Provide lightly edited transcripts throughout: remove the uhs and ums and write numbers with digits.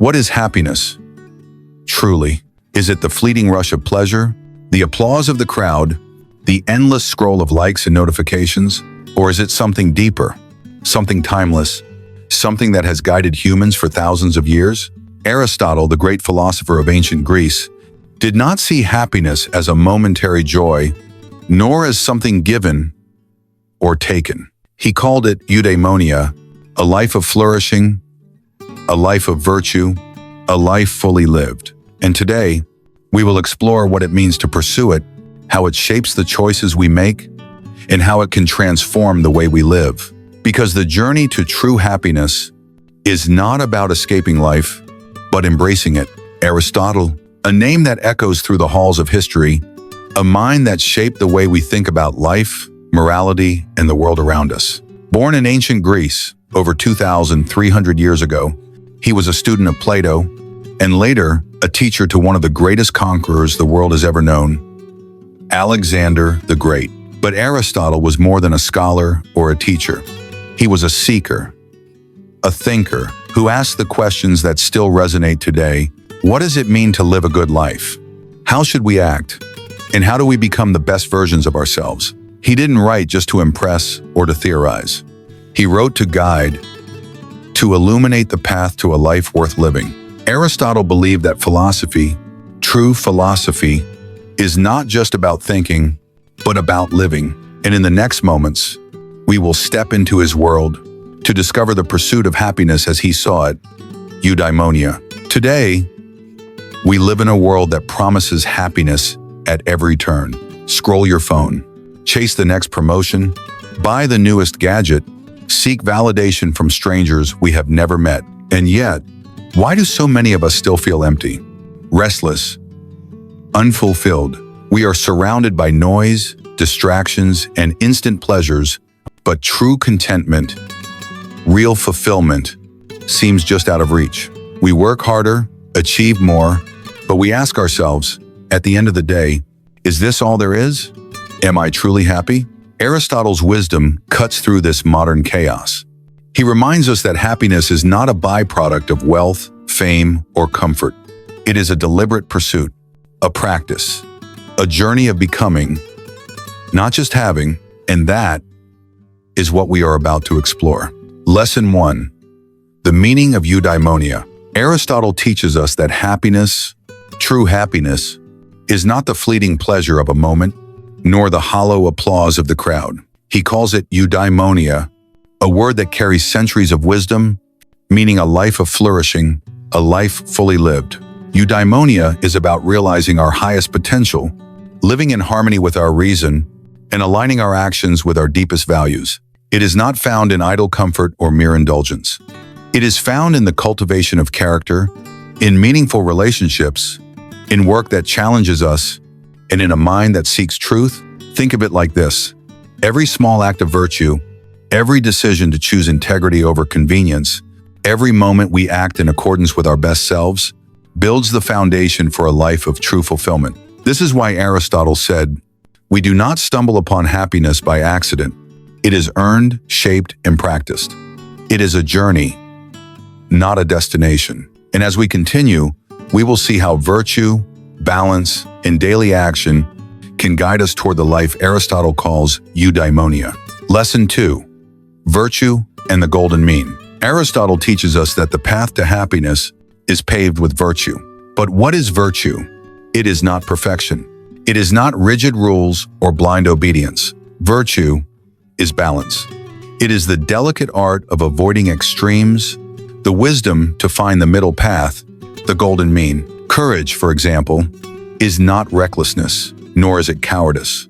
What is happiness? Truly, is it the fleeting rush of pleasure, the applause of the crowd, the endless scroll of likes and notifications? Or is it something deeper, something timeless, something that has guided humans for thousands of years? Aristotle, the great philosopher of ancient Greece, did not see happiness as a momentary joy, nor as something given or taken. He called it Eudaimonia, a life of flourishing, a life of virtue, a life fully lived. And today, we will explore what it means to pursue it, how it shapes the choices we make, and how it can transform the way we live. Because the journey to true happiness is not about escaping life, but embracing it. Aristotle, a name that echoes through the halls of history, a mind that shaped the way we think about life, morality, and the world around us. Born in ancient Greece over 2,300 years ago, he was a student of Plato and later a teacher to one of the greatest conquerors the world has ever known, Alexander the Great. But Aristotle was more than a scholar or a teacher. He was a seeker, a thinker who asked the questions that still resonate today. What does it mean to live a good life? How should we act? And how do we become the best versions of ourselves? He didn't write just to impress or to theorize. He wrote to guide, to illuminate the path to a life worth living. Aristotle believed that philosophy, true philosophy, is not just about thinking, but about living. And in the next moments, we will step into his world to discover the pursuit of happiness as he saw it, Eudaimonia. Today, we live in a world that promises happiness at every turn. Scroll your phone, chase the next promotion, buy the newest gadget, seek validation from strangers we have never met. And yet, why do so many of us still feel empty, restless, unfulfilled? We are surrounded by noise, distractions, and instant pleasures, but true contentment, real fulfillment, seems just out of reach. We work harder, achieve more, but we ask ourselves, at the end of the day, is this all there is? Am I truly happy? Aristotle's wisdom cuts through this modern chaos. He reminds us that happiness is not a byproduct of wealth, fame, or comfort. It is a deliberate pursuit, a practice, a journey of becoming, not just having, and that is what we are about to explore. Lesson 1. The meaning of eudaimonia. Aristotle teaches us that happiness, true happiness, is not the fleeting pleasure of a moment, nor the hollow applause of the crowd. He calls it eudaimonia, a word that carries centuries of wisdom, meaning a life of flourishing, a life fully lived. Eudaimonia is about realizing our highest potential, living in harmony with our reason, and aligning our actions with our deepest values. It is not found in idle comfort or mere indulgence. It is found in the cultivation of character, in meaningful relationships, in work that challenges us, and in a mind that seeks truth. Think of it like this. Every small act of virtue, every decision to choose integrity over convenience, every moment we act in accordance with our best selves, builds the foundation for a life of true fulfillment. This is why Aristotle said, "We do not stumble upon happiness by accident. It is earned, shaped, and practiced. It is a journey, not a destination." And as we continue, we will see how virtue, balance, and daily action can guide us toward the life Aristotle calls eudaimonia. Lesson 2. Virtue and the golden mean. Aristotle teaches us that the path to happiness is paved with virtue. But what is virtue? It is not perfection. It is not rigid rules or blind obedience. Virtue is balance. It is the delicate art of avoiding extremes, the wisdom to find the middle path, the golden mean. Courage, for example, is not recklessness, nor is it cowardice.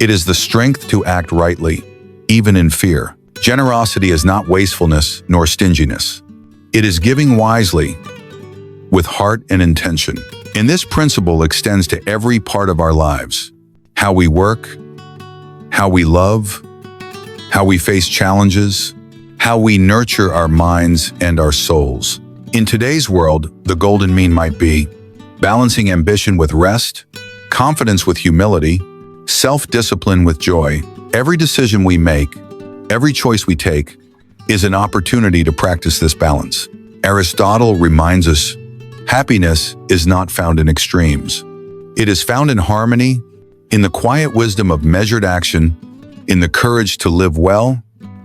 It is the strength to act rightly, even in fear. Generosity is not wastefulness nor stinginess. It is giving wisely, with heart and intention. And this principle extends to every part of our lives. How we work, how we love, how we face challenges, how we nurture our minds and our souls. In today's world, the golden mean might be balancing ambition with rest, confidence with humility, self-discipline with joy. Every decision we make, every choice we take, is an opportunity to practice this balance. Aristotle reminds us, happiness is not found in extremes. It is found in harmony, in the quiet wisdom of measured action, in the courage to live well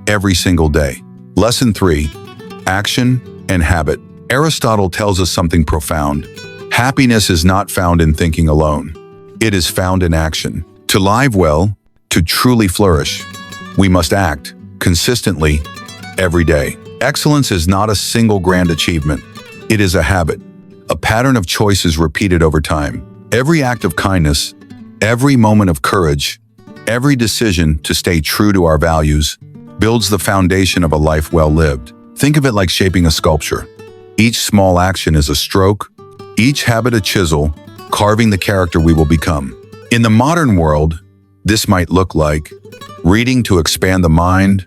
every single day. Lesson 3. Action and habit. Aristotle tells us something profound. Happiness is not found in thinking alone. It is found in action. To live well, to truly flourish, we must act consistently every day. Excellence is not a single grand achievement. It is a habit, a pattern of choices repeated over time. Every act of kindness, every moment of courage, every decision to stay true to our values builds the foundation of a life well lived. Think of it like shaping a sculpture. Each small action is a stroke, each habit a chisel, carving the character we will become. In the modern world, this might look like reading to expand the mind,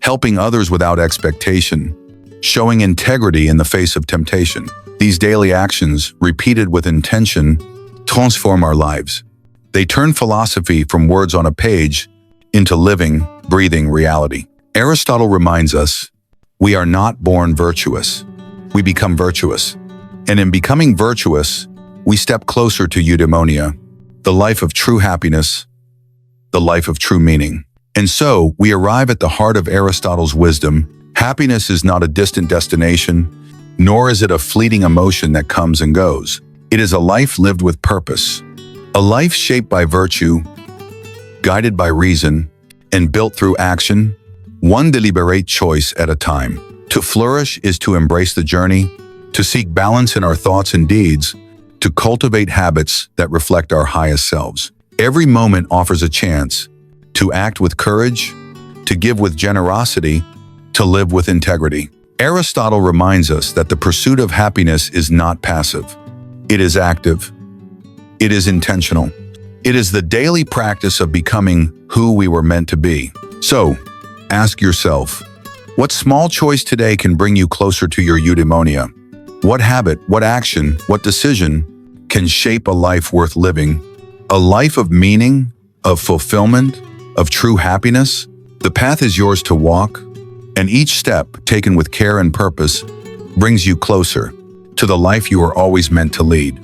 helping others without expectation, showing integrity in the face of temptation. These daily actions, repeated with intention, transform our lives. They turn philosophy from words on a page into living, breathing reality. Aristotle reminds us, we are not born virtuous. We become virtuous. And in becoming virtuous, we step closer to Eudaimonia, the life of true happiness, the life of true meaning. And so, we arrive at the heart of Aristotle's wisdom. Happiness is not a distant destination, nor is it a fleeting emotion that comes and goes. It is a life lived with purpose, a life shaped by virtue, guided by reason, and built through action, one deliberate choice at a time. To flourish is to embrace the journey, to seek balance in our thoughts and deeds, to cultivate habits that reflect our highest selves. Every moment offers a chance to act with courage, to give with generosity, to live with integrity. Aristotle reminds us that the pursuit of happiness is not passive. It is active. It is intentional. It is the daily practice of becoming who we were meant to be. So, ask yourself, what small choice today can bring you closer to your eudaimonia? What habit, what action, what decision can shape a life worth living? A life of meaning, of fulfillment, of true happiness? The path is yours to walk, and each step, taken with care and purpose, brings you closer to the life you are always meant to lead.